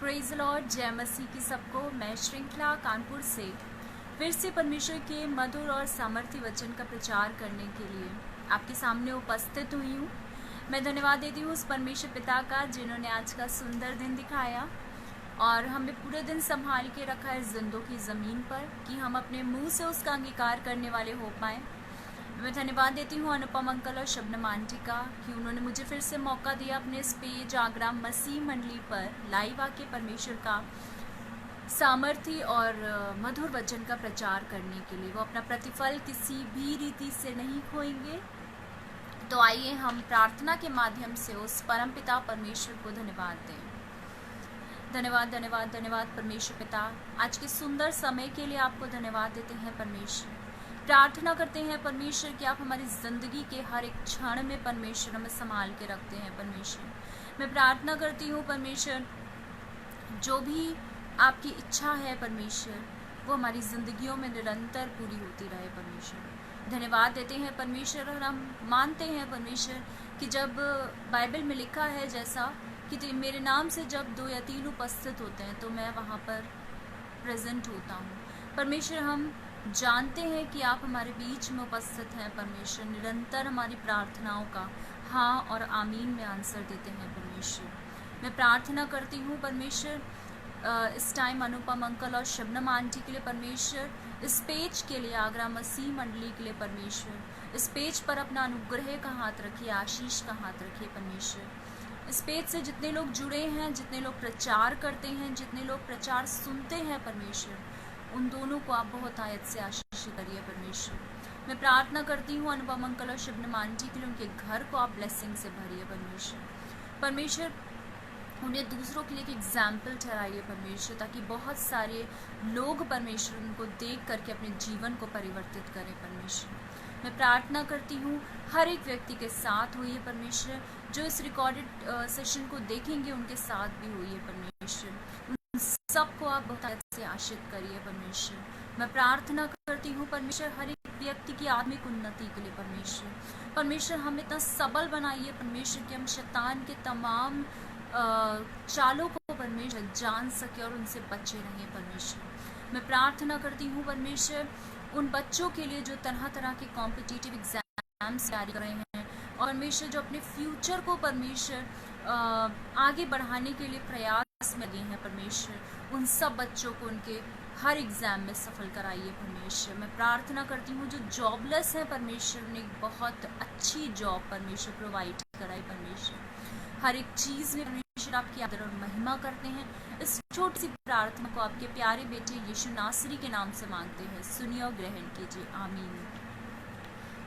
Praise Lord, जय मसीह की सबको। मैं श्रृंखला कानपुर से फिर से परमेश्वर के मधुर और सामर्थ्य वचन का प्रचार करने के लिए आपके सामने उपस्थित हुई हूँ। मैं धन्यवाद देती हूँ उस परमेश्वर पिता का जिन्होंने आज का सुंदर दिन दिखाया और हमें पूरे दिन संभाल के रखा है जिंदों की ज़मीन पर कि हम अपने मुंह से उसका अंगीकार करने वाले हो पाएँ। मैं धन्यवाद देती हूँ अनुपम अंकल और शबनम आंटी का कि उन्होंने मुझे फिर से मौका दिया अपने इस पेज आगरा मसीह मंडली पर लाइव आके परमेश्वर का सामर्थ्य और मधुर वचन का प्रचार करने के लिए। वो अपना प्रतिफल किसी भी रीति से नहीं खोएंगे। तो आइए हम प्रार्थना के माध्यम से उस परमपिता परमेश्वर को धन्यवाद दें। धन्यवाद धन्यवाद धन्यवाद परमेश्वर पिता, आज के सुंदर समय के लिए आपको धन्यवाद देते हैं परमेश्वर। प्रार्थना करते हैं परमेश्वर कि आप हमारी ज़िंदगी के हर एक क्षण में परमेश्वर हमें संभाल के रखते हैं परमेश्वर। मैं प्रार्थना करती हूँ परमेश्वर, जो भी आपकी इच्छा है परमेश्वर वो हमारी ज़िंदगियों में निरंतर पूरी होती रहे परमेश्वर। धन्यवाद देते हैं परमेश्वर और हम मानते हैं परमेश्वर कि जब बाइबल में लिखा है जैसा कि मेरे नाम से जब 2 या 3 उपस्थित होते हैं तो मैं वहाँ पर प्रेजेंट होता हूँ परमेश्वर। हम जानते हैं कि आप हमारे बीच में उपस्थित हैं परमेश्वर। निरंतर हमारी प्रार्थनाओं का हाँ और आमीन में आंसर देते हैं परमेश्वर। मैं प्रार्थना करती हूँ परमेश्वर इस टाइम अनुपम अंकल और शबनम आंटी के लिए परमेश्वर, इस पेज के लिए आगरा मसीह मंडली के लिए परमेश्वर। इस पेज पर अपना अनुग्रह का हाथ रखिए, आशीष का हाथ रखिए परमेश्वर। इस पेज से जितने लोग जुड़े हैं, जितने लोग प्रचार करते हैं, जितने लोग प्रचार सुनते हैं परमेश्वर, उन दोनों को आप बहुत आयत से आशीष करिए परमेश्वर। मैं प्रार्थना करती हूँ अनुपम अंकल और शबनम आंटी के लिए, उनके घर को आप ब्लेसिंग से भरिए परमेश्वर। परमेश्वर उन्हें दूसरों के लिए एक एग्जाम्पल ठहराइए परमेश्वर, ताकि बहुत सारे लोग परमेश्वर उनको देख करके अपने जीवन को परिवर्तित करें परमेश्वर। मैं प्रार्थना करती हूँ हर एक व्यक्ति के साथ होइए परमेश्वर, जो इस रिकॉर्डेड सेशन को देखेंगे उनके साथ भी होइए परमेश्वर। सबको आप बहुत से आशीष करिए परमेश्वर। मैं प्रार्थना करती हूँ परमेश्वर हर एक व्यक्ति की आत्मिक उन्नति के लिए परमेश्वर। परमेश्वर हमें इतना सबल बनाइए परमेश्वर कि हम शैतान के तमाम चालों को परमेश्वर जान सके और उनसे बचे रहें परमेश्वर। मैं प्रार्थना करती हूँ परमेश्वर उन बच्चों के लिए जो तरह तरह के कॉम्पिटिटिव एग्जाम्स तैयारी कर रहे हैं और परमेश्वर जो अपने फ्यूचर को परमेश्वर आगे बढ़ाने के लिए प्रयास में लगे हैं परमेश्वर। उन सब बच्चों को उनके हर एग्ज़ाम में सफल कराइए परमेश्वर। मैं प्रार्थना करती हूँ जो जॉबलेस हैं परमेश्वर, उन्हें बहुत अच्छी जॉब परमेश्वर प्रोवाइड कराए परमेश्वर। हर एक चीज़ में परमेश्वर आपकी आदर और महिमा करते हैं। इस छोटी सी प्रार्थना को आपके प्यारे बेटे यीशु नासरी के नाम से मांगते हैं, सुनिए और ग्रहण कीजिए, आमीन।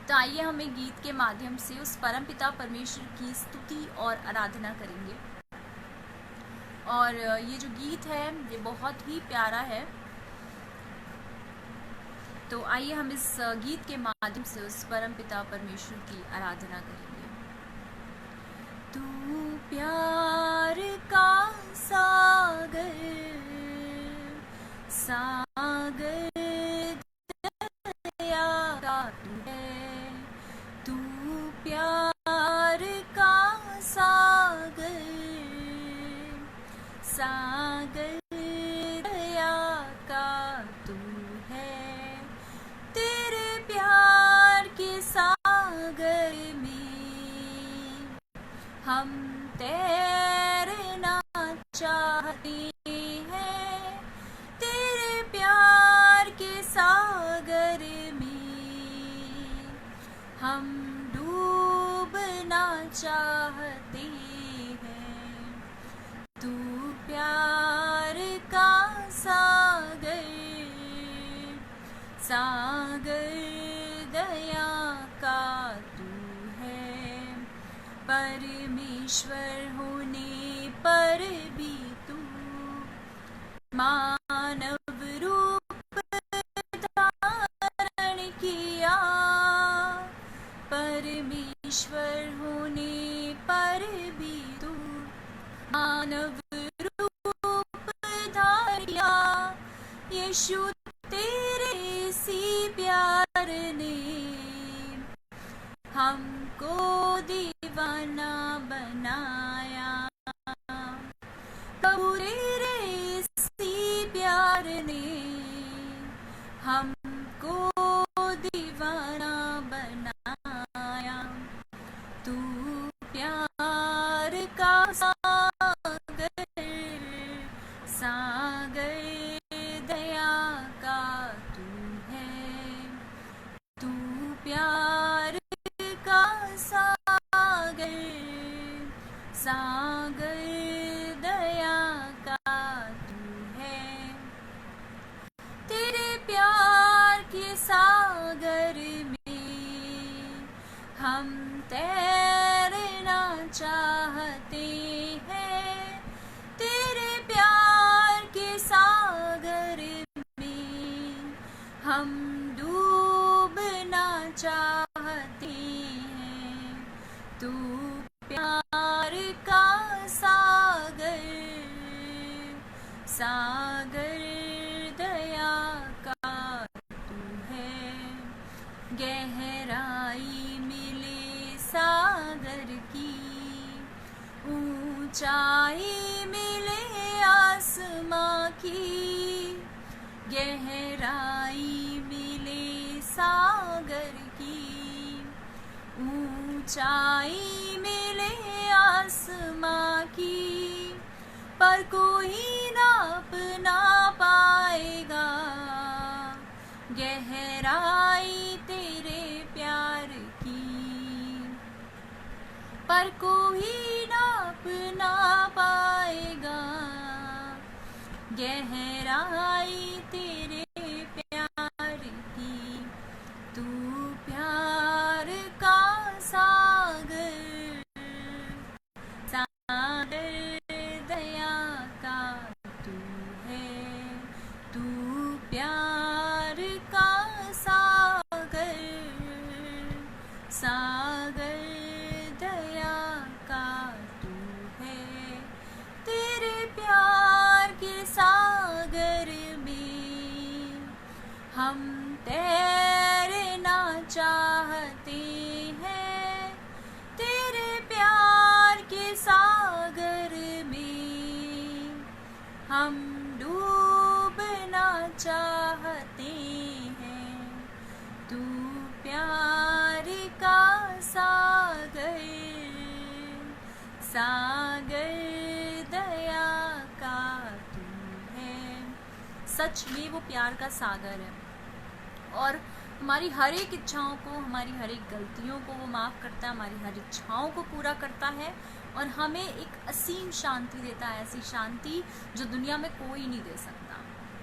तो आइए हमें गीत के माध्यम से उस परमपिता परमेश्वर की स्तुति और आराधना करेंगे। और ये जो गीत है ये बहुत ही प्यारा है। तो आइए हम इस गीत के माध्यम से उस परमपिता परमेश्वर की आराधना करेंगे। तू प्यार का सागर सागर दया का तू है, तू प्यार का सागर सागर दया का तू है। तेरे प्यार के सागर में हम तैरना चाहते हैं। तेरे प्यार के सागर में हम डूबना चाहते हैं। तू प्यार का सागर सागर दया का तू है। परमेश्वर होने पर भी तू मानव रूप धारण किया। परमेश्वर होने पर भी तू मानव रूप धारण किया। यीशु तेरे सी प्यार ने हमको दीवाना बनाया। प्रभु तेरे हमको दीवाना बनाया। तू प्यार का सागर, सागर दया का तू है। तू प्यार का सागर, सागर दया का तू है। तेरे प्यार के सागर में हम तैरना चाहते हैं। तेरे प्यार के सागर में हम डूबना चाहते हैं। तू प्यार का सागर, सागर दया का तू है। गहराई मिले सागर की, ऊंचाई मिले आसमां की। गहराई मिले सागर की, ऊंचाई मिले आसमां की। पर कोई नाप ना पाएगा गहराई तेरे प्यार की। पर कोई नाप ना पाएगा गहराई तेरे प्यार की। तू प्यार का सागर, सागर दया का तू है। तू प्यार का सागर, सागर दया का तू है। तेरे प्यार के सागर में हम तैरना चाहते हैं। तेरे प्यार के सागर में हम डूबना चाहते हैं। तू प्यार का सागर, सागर दया का तू है। सच में वो प्यार का सागर है और हमारी हर एक इच्छाओं को, हमारी हर एक गलतियों को वो माफ़ करता है, हमारी हर इच्छाओं को पूरा करता है और हमें एक असीम शांति देता है, ऐसी शांति जो दुनिया में कोई नहीं दे सकता।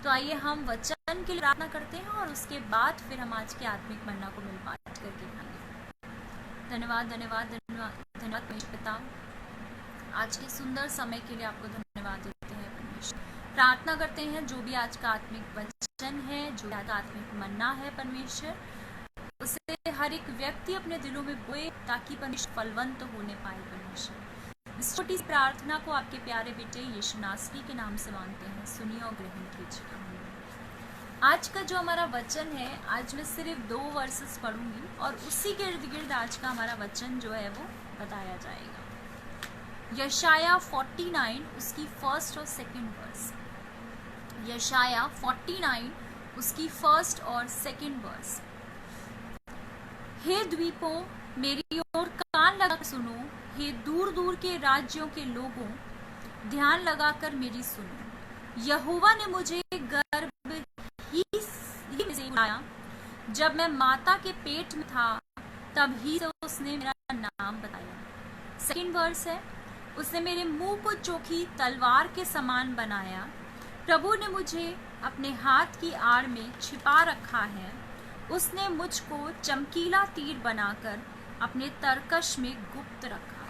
तो आइए हम वचन के लिए प्रार्थना करते हैं और उसके बाद फिर हम आज के आत्मिक मन्ना को मिल बांट करके खाएंगे। धन्यवाद धन्यवाद धन्यवाद धन्यवाद परमेश्वर पिता, आज के सुंदर समय के लिए आपको धन्यवाद देते हैं परमेश्वर। प्रार्थना करते हैं जो भी आज का आत्मिक वचन है, जो आज का आत्मिक मन्ना है परमेश्वर, उसे हर एक व्यक्ति अपने दिलों में बोए ताकि परमेश्वर फलवंत होने पाए परमेश्वर। इस छोटी सी प्रार्थना को आपके प्यारे बेटे यीशु नासरी के नाम से मांगते हैं, सुनिए और ग्रहण कीजिए। आज का जो हमारा वचन है, आज मैं सिर्फ 2 वर्सेस पढ़ूंगी और उसी के इर्द गिर्द आज का हमारा वचन जो है वो बताया जाएगा। यशाया 49 उसकी फर्स्ट और सेकंड वर्स। यशाया 49 उसकी फर्स्ट और सेकंड वर्स। हे द्वीपों मेरी ओर कान लगाकर सुनो, हे दूर दूर के राज्यों के लोगों ध्यान लगाकर मेरी सुनो। यहोवा ने मुझे गर्भ ही से बनाया, जब मैं माता के पेट में था तब ही से उसने मेरा नाम बताया। सेकंड वर्स है, उसने मेरे मुंह को चोखी तलवार के समान बनाया। प्रभु ने मुझे अपने हाथ की आड़ में छिपा रखा है। उसने मुझको चमकीला तीर बनाकर अपने तरकश में गुप्त रखा।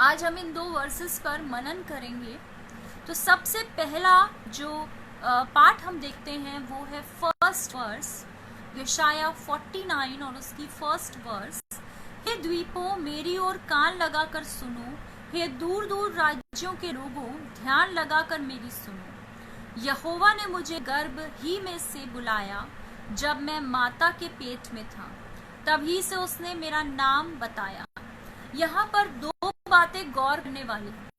आज हम इन 2 वर्सेस पर मनन करेंगे। तो सबसे पहला जो पाठ हम देखते हैं वो है फर्स्ट वर्स, यशाया 49 और उसकी फर्स्ट वर्स। हे द्वीपों मेरी ओर कान लगाकर सुनो, हे दूर दूर राज्यों के लोगों ध्यान लगाकर मेरी सुनो। यहोवा ने मुझे गर्भ ही में से बुलाया, जब मैं माता के पेट में था तभी से उसने मेरा नाम बताया। यहाँ पर 2 बातें गौर करने वाली हैं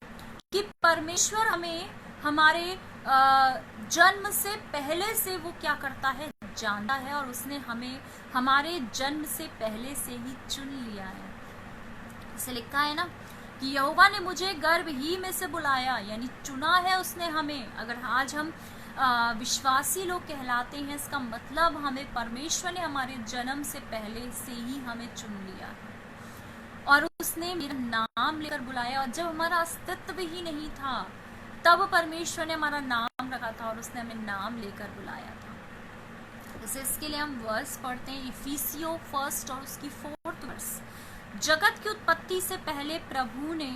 कि परमेश्वर हमें हमारे जन्म से पहले से वो क्या करता है, जानता है, और उसने हमें हमारे जन्म से पहले से ही चुन लिया है। इसे लिखा है ना कि यहोवा ने मुझे गर्भ ही में से बुलाया, यानी चुना है उसने हमें। अगर आज हम विश्वासी लोग कहलाते हैं, इसका मतलब हमें परमेश्वर ने हमारे जन्म से पहले से ही हमें चुन लिया है और उसने मेरा नाम लेकर बुलाया। और जब हमारा अस्तित्व ही नहीं था तब परमेश्वर ने हमारा नाम रखा था और उसने हमें नाम लेकर बुलाया था। जैसे इसके लिए हम वर्स पढ़ते हैं, इफिसियों 1 और उसकी 4 वर्स। जगत की उत्पत्ति से पहले प्रभु ने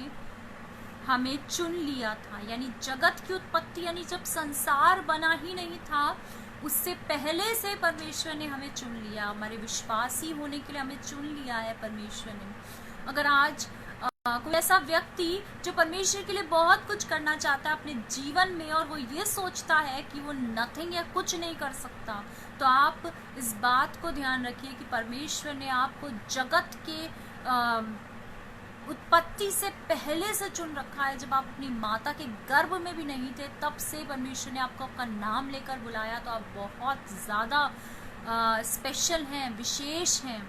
हमें चुन लिया था, यानी जगत की उत्पत्ति यानी जब संसार बना ही नहीं था उससे पहले से परमेश्वर ने हमें चुन लिया। हमारे विश्वासी होने के लिए हमें चुन लिया है परमेश्वर ने। अगर आज कोई ऐसा व्यक्ति जो परमेश्वर के लिए बहुत कुछ करना चाहता है अपने जीवन में और वो ये सोचता है कि वो नथिंग या कुछ नहीं कर सकता, तो आप इस बात को ध्यान रखिए कि परमेश्वर ने आपको जगत के उत्पत्ति से पहले से चुन रखा है। जब आप अपनी माता के गर्भ में भी नहीं थे तब से परमेश्वर ने आपको आपका नाम लेकर बुलाया, तो आप बहुत ज़्यादा स्पेशल हैं, विशेष हैं।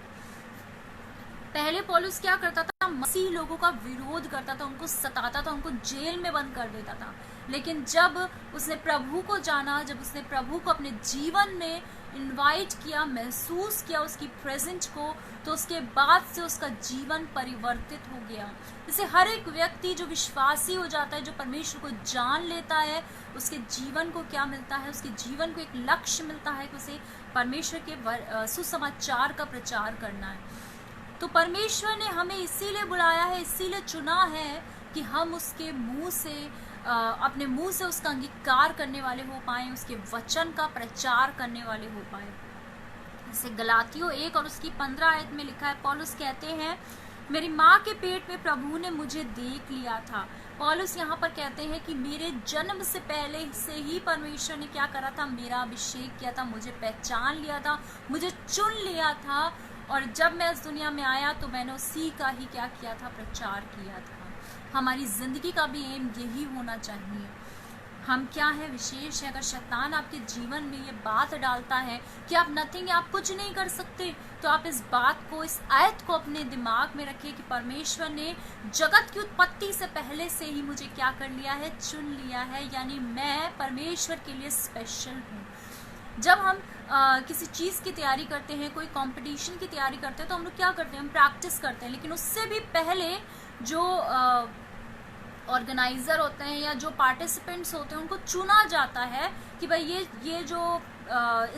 पहले पौलुस क्या करता था, मसीह लोगों का विरोध करता था, उनको सताता था, उनको जेल में बंद कर देता था। लेकिन जब उसने प्रभु को जाना, जब उसने प्रभु को अपने जीवन में इनवाइट किया, महसूस किया उसकी प्रेजेंस को, तो उसके बाद से उसका जीवन परिवर्तित हो गया। जैसे हर एक व्यक्ति जो विश्वासी हो जाता है, जो परमेश्वर को जान लेता है, उसके जीवन को क्या मिलता है, उसके जीवन को एक लक्ष्य मिलता है कि उसे परमेश्वर के सुसमाचार का प्रचार करना है। तो परमेश्वर ने हमें इसीलिए बुलाया है, इसीलिए चुना है कि हम उसके मुंह से अपने मुंह से उसका अंगीकार करने वाले हो पाए, उसके वचन का प्रचार करने वाले हो पाए। जैसे गलातियों 1 और उसकी 15 आयत में लिखा है, पौलुस कहते हैं, मेरी माँ के पेट में प्रभु ने मुझे देख लिया था। पौलुस यहाँ पर कहते हैं कि मेरे जन्म से पहले से ही परमेश्वर ने क्या करा था, मेरा अभिषेक किया था, मुझे पहचान लिया था, मुझे चुन लिया था। और जब मैं इस दुनिया में आया तो मैंने उसी का ही क्या किया था, प्रचार किया था। हमारी ज़िंदगी का भी एम यही होना चाहिए। हम क्या है, विशेष है। अगर शैतान आपके जीवन में ये बात डालता है कि आप नथिंग, आप कुछ नहीं कर सकते, तो आप इस बात को, इस आयत को अपने दिमाग में रखिए कि परमेश्वर ने जगत की उत्पत्ति से पहले से ही मुझे क्या कर लिया है, चुन लिया है, यानी मैं परमेश्वर के लिए स्पेशल हूँ। जब हम किसी चीज़ की तैयारी करते हैं, कोई कंपटीशन की तैयारी करते हैं, तो हम लोग क्या करते हैं, हम प्रैक्टिस करते हैं। लेकिन उससे भी पहले जो ऑर्गेनाइज़र होते हैं या जो पार्टिसिपेंट्स होते हैं उनको चुना जाता है कि भाई ये जो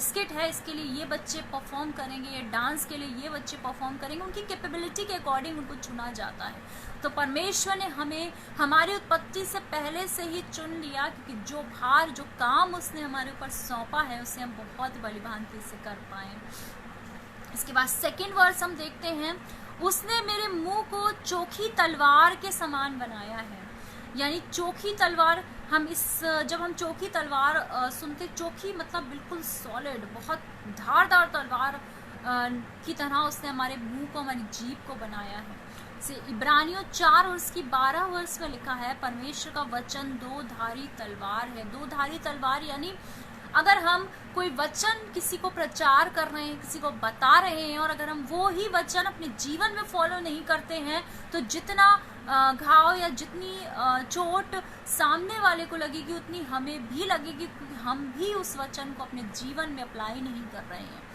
स्किट है इसके लिए ये बच्चे परफॉर्म करेंगे, ये डांस के लिए ये बच्चे परफॉर्म करेंगे, उनकी कैपेबिलिटी के अकॉर्डिंग उनको चुना जाता है। तो परमेश्वर ने हमें हमारी उत्पत्ति से पहले से ही चुन लिया, क्योंकि जो भार, जो काम उसने हमारे ऊपर सौंपा है उसे हम बहुत बलिभांति से कर पाएँ। इसके बाद सेकेंड वर्स हम देखते हैं, उसने मेरे मुंह को चोखी तलवार के समान बनाया है। यानी चोखी तलवार, जब हम चोखी तलवार सुनते, चोखी मतलब बिल्कुल सॉलिड, बहुत धारदार तलवार की तरह उसने हमारे मुंह को, हमारी जीभ को बनाया है। से इब्रानियों 4 और उसकी 12 वर्ष में लिखा है, परमेश्वर का वचन दो धारी तलवार है। दो धारी तलवार यानी अगर हम कोई वचन किसी को प्रचार कर रहे हैं, किसी को बता रहे हैं, और अगर हम वो ही वचन अपने जीवन में फॉलो नहीं करते हैं, तो जितना घाव या जितनी चोट सामने वाले को लगेगी उतनी हमें भी लगेगी, क्योंकि हम भी उस वचन को अपने जीवन में अप्लाई नहीं कर रहे हैं।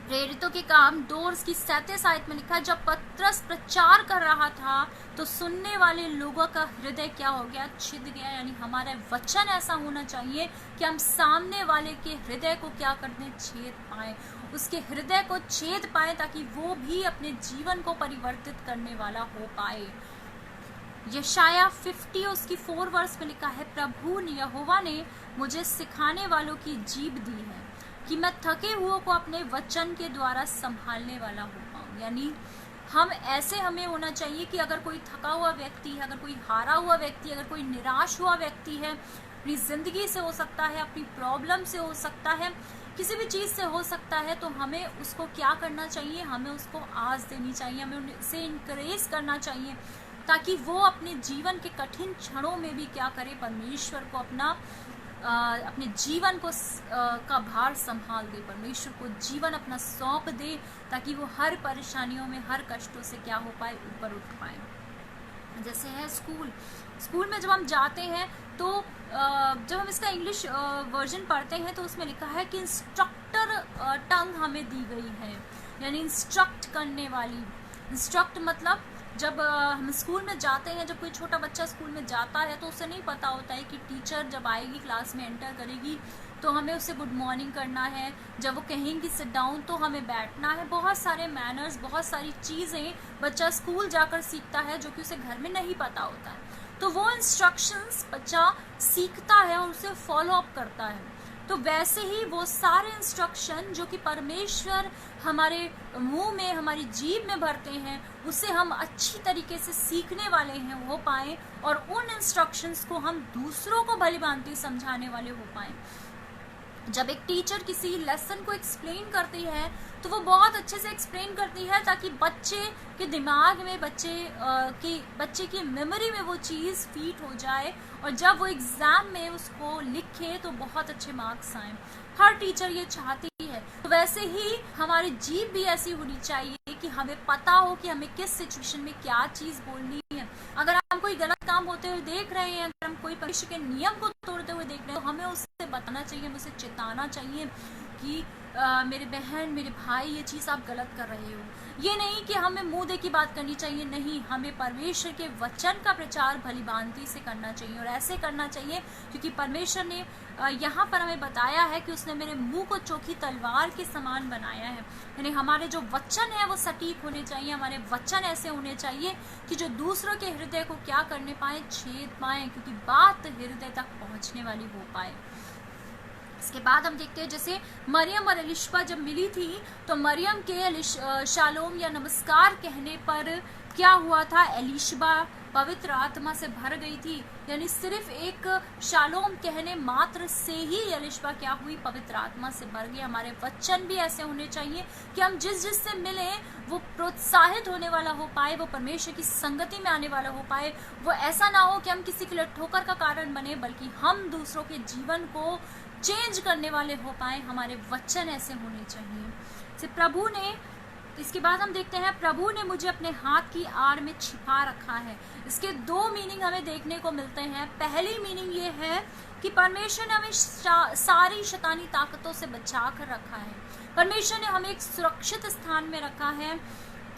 प्रेरितों के काम 2 की 37 आयत में लिखा है, जब पतरस प्रचार कर रहा था तो सुनने वाले लोगों का हृदय क्या हो गया, छिद गया। यानी हमारा वचन ऐसा होना चाहिए कि हम सामने वाले के हृदय को क्या करते, छेद पाएं, उसके हृदय को छेद पाएं, ताकि वो भी अपने जीवन को परिवर्तित करने वाला हो पाए। यशाया 50 उसकी 4 वर्ष में लिखा है, प्रभु यहोवा ने मुझे सिखाने वालों की जीभ दी है कि मैं थके हुओं को अपने वचन के द्वारा संभालने वाला हो पाऊँ। यानी हमें होना चाहिए कि अगर कोई थका हुआ व्यक्ति है, अगर कोई हारा हुआ व्यक्ति, अगर कोई निराश हुआ व्यक्ति है, अपनी ज़िंदगी से हो सकता है, अपनी प्रॉब्लम से हो सकता है, किसी भी चीज़ से हो सकता है, तो हमें उसको क्या करना चाहिए, हमें उसको आस देनी चाहिए, हमें उसे इनकरेज करना चाहिए। ताकि वो अपने जीवन के कठिन क्षणों में भी क्या करे, परमेश्वर को अपने जीवन को का भार संभाल दे, परमेश्वर को जीवन अपना सौंप दे, ताकि वो हर परेशानियों में, हर कष्टों से क्या हो पाए, ऊपर उठ पाए। जैसे है स्कूल में जब हम जाते हैं तो जब हम इसका इंग्लिश वर्जन पढ़ते हैं तो उसमें लिखा है कि इंस्ट्रक्टर टंग हमें दी गई है, यानी इंस्ट्रक्ट करने वाली। इंस्ट्रक्ट मतलब जब हम स्कूल में जाते हैं, जब कोई छोटा बच्चा स्कूल में जाता है तो उसे नहीं पता होता है कि टीचर जब आएगी, क्लास में एंटर करेगी तो हमें उसे गुड मॉर्निंग करना है, जब वो कहेंगी सिट डाउन तो हमें बैठना है। बहुत सारे मैनर्स, बहुत सारी चीज़ें बच्चा स्कूल जाकर सीखता है जो कि उसे घर में नहीं पता होता है। तो वो इंस्ट्रक्शंस बच्चा सीखता है और उसे फॉलो अप करता है। तो वैसे ही वो सारे इंस्ट्रक्शन जो कि परमेश्वर हमारे मुंह में, हमारी जीभ में भरते हैं, उसे हम अच्छी तरीके से सीखने वाले हैं हो पाएं, और उन इंस्ट्रक्शंस को हम दूसरों को भली भांति समझाने वाले हो पाएं। जब एक टीचर किसी लेसन को एक्सप्लेन करती है तो वो बहुत अच्छे से एक्सप्लेन करती है ताकि बच्चे के दिमाग में, बच्चे की मेमोरी में वो चीज़ फीट हो जाए, और जब वो एग्ज़ाम में उसको लिखे तो बहुत अच्छे मार्क्स आए। हर टीचर ये चाहती है। तो वैसे ही हमारी जीभ भी ऐसी होनी चाहिए कि हमें पता हो कि हमें किस सिचुएशन में क्या चीज़ बोलनी है। अगर हम कोई गलत काम होते हुए देख रहे हैं, अगर हम कोई परमेश्वर के नियम को तोड़ते हुए देख रहे हैं, तो हमें उससे बताना चाहिए, हमें उसे चेताना चाहिए कि मेरे बहन, मेरे भाई, ये चीज़ आप गलत कर रहे हो। ये नहीं कि हमें मुंह दे की बात करनी चाहिए, नहीं, हमें परमेश्वर के वचन का प्रचार भली भांति से करना चाहिए, और ऐसे करना चाहिए क्योंकि परमेश्वर ने यहाँ पर हमें बताया है कि उसने मेरे मुंह को चोखी तलवार के समान बनाया है। यानी हमारे जो वचन है वो सटीक होने चाहिए, हमारे वचन ऐसे होने चाहिए कि जो दूसरों के हृदय को क्या करने पाए, छेद पाए, क्योंकि बात हृदय तक पहुँचने वाली हो पाए। इसके बाद हम देखते हैं जैसे मरियम और एलिशबा जब मिली थी तो मरियम के शालोम या नमस्कार कहने पर क्या हुआ था, एलिशबा पवित्र आत्मा से भर गई थी। यानी सिर्फ एक शालोम कहने मात्र से ही एलिशबा क्या हुई, पवित्र आत्मा से भर गई। हमारे वचन भी ऐसे होने चाहिए कि हम जिससे मिले वो प्रोत्साहित होने वाला हो पाए, वो परमेश्वर की संगति में आने वाला हो पाए। वो ऐसा ना हो कि हम किसी के लिए ठोकर का कारण बने, बल्कि हम दूसरों के जीवन को चेंज करने वाले हो पाए। हमारे वचन ऐसे होने चाहिए। इसके बाद हम देखते हैं प्रभु ने मुझे अपने हाथ की आड़ में छिपा रखा है। इसके दो मीनिंग हमें देखने को मिलते हैं। पहली मीनिंग ये है कि परमेश्वर ने हमें सारी शैतानी ताकतों से बचा कर रखा है। परमेश्वर ने हमें एक सुरक्षित स्थान में रखा है,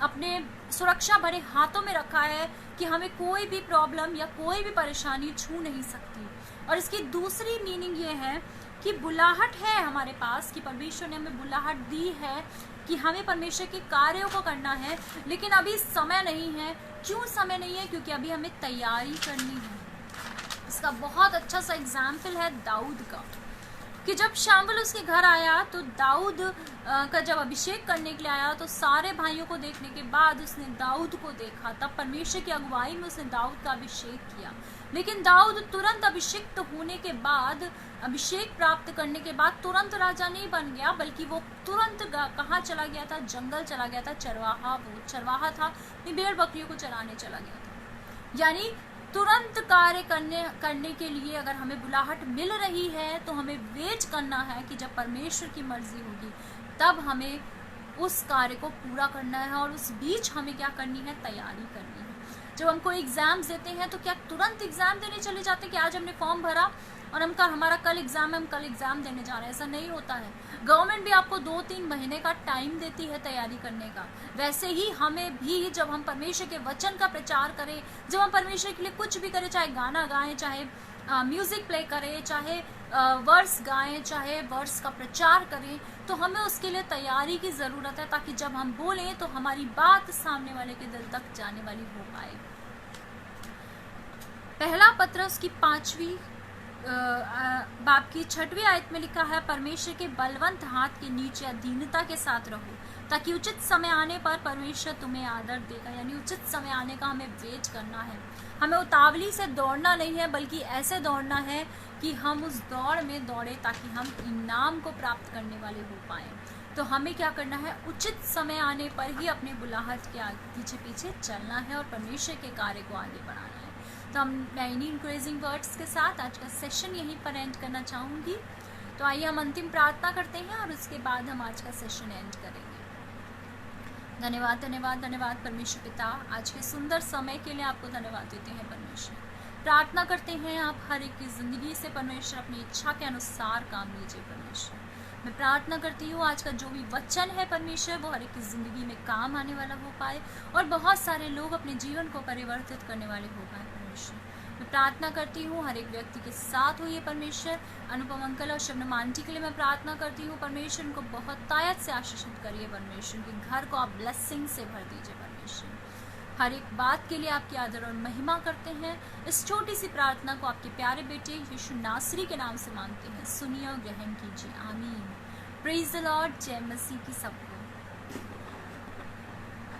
अपने सुरक्षा भरे हाथों में रखा है कि हमें कोई भी प्रॉब्लम या कोई भी परेशानी छू नहीं सकती। और इसकी दूसरी मीनिंग ये है कि बुलाहट है हमारे पास, कि परमेश्वर ने हमें बुलाहट दी है कि हमें परमेश्वर के कार्यों को करना है, लेकिन अभी समय नहीं है। क्यों समय नहीं है? क्योंकि अभी हमें तैयारी करनी है। इसका बहुत अच्छा सा एग्जाम्पल है दाऊद का, कि जब शामुएल उसके घर आया तो दाऊद का जब अभिषेक करने के लिए आया तो सारे भाइयों को देखने के बाद उसने दाऊद को देखा। तब परमेश्वर की अगुवाई में उसने दाऊद का अभिषेक किया। लेकिन दाऊद तुरंत अभिषिक्त होने के बाद, अभिषेक प्राप्त करने के बाद तुरंत राजा नहीं बन गया, बल्कि वो तुरंत कहाँ चला गया था? जंगल चला गया था। चरवाहा था, अपनी भेड़ बकरियों को चराने चला गया था। यानी तुरंत कार्य करने के लिए अगर हमें बुलाहट मिल रही है तो हमें वेट करना है कि जब परमेश्वर की मर्जी होगी तब हमें उस कार्य को पूरा करना है, और उस बीच हमें क्या करनी है? तैयारी करनी है। जब हम कोई एग्ज़ाम्स देते हैं तो क्या तुरंत एग्ज़ाम देने चले जाते हैं कि आज हमने फॉर्म भरा और हमारा कल एग्ज़ाम है, हम कल एग्ज़ाम देने जा रहे हैं? ऐसा नहीं होता है। गवर्नमेंट भी आपको 2-3 महीने का टाइम देती है तैयारी करने का। वैसे ही हमें भी जब हम परमेश्वर के वचन का प्रचार करें, जब हम परमेश्वर के लिए कुछ भी करें, चाहे गाना गाएं, चाहे म्यूज़िक प्ले करें, चाहे वर्स गाएं, चाहे वर्स का प्रचार करें, तो हमें उसके लिए तैयारी की ज़रूरत है, ताकि जब हम बोलें तो हमारी बात सामने वाले के दिल तक जाने वाली हो पाए। पहला पत्रस की 5वीं बाब की 6वीं आयत में लिखा है, परमेश्वर के बलवंत हाथ के नीचे अधीनता के साथ रहो, ताकि उचित समय आने पर परमेश्वर तुम्हें आदर देगा। यानी उचित समय आने का हमें वेट करना है। हमें उतावली से दौड़ना नहीं है, बल्कि ऐसे दौड़ना है कि हम उस दौड़ में दौड़े ताकि हम इनाम को प्राप्त करने वाले हो पाएं। तो हमें क्या करना है, उचित समय आने पर ही अपने बुलाहट के पीछे पीछे चलना है और परमेश्वर के कार्य को आगे बढ़ाना है। तो मैं इन्हीं इंकरेजिंग वर्ड्स के साथ आज का सेशन यहीं पर एंड करना चाहूँगी। तो आइए हम अंतिम प्रार्थना करते हैं और उसके बाद हम आज का सेशन एंड करेंगे। धन्यवाद धन्यवाद धन्यवाद परमेश्वर पिता, आज के सुंदर समय के लिए आपको धन्यवाद देते हैं परमेश्वर। प्रार्थना करते हैं आप हर एक की ज़िंदगी से परमेश्वर अपनी इच्छा के अनुसार काम लीजिए परमेश्वर। मैं प्रार्थना करती हूँ आज का जो भी वचन है परमेश्वर वो हर एक की ज़िंदगी में काम आने वाला हो पाए और बहुत सारे लोग अपने जीवन को परिवर्तित करने वाले हो पाए परमेश्वर। मैं प्रार्थना करती हूँ हर एक व्यक्ति के साथ हुई है परमेश्वर। अनुपम अंकल और शबनम आंटी के लिए मैं प्रार्थना करती हूँ परमेश्वर, उनको बहुत तायत से आशीषित करिए परमेश्वर, के घर को आप ब्लेसिंग से भर दीजिए परमेश्वर। हर एक बात के लिए आपकी आदर और महिमा करते हैं। इस छोटी सी प्रार्थना को आपके प्यारे बेटे यीशु नासरी के नाम से मांगते हैं, सुनिए और ग्रहण कीजिए, आमीन। प्रेज द लॉर्ड, जय मसीह की सबको।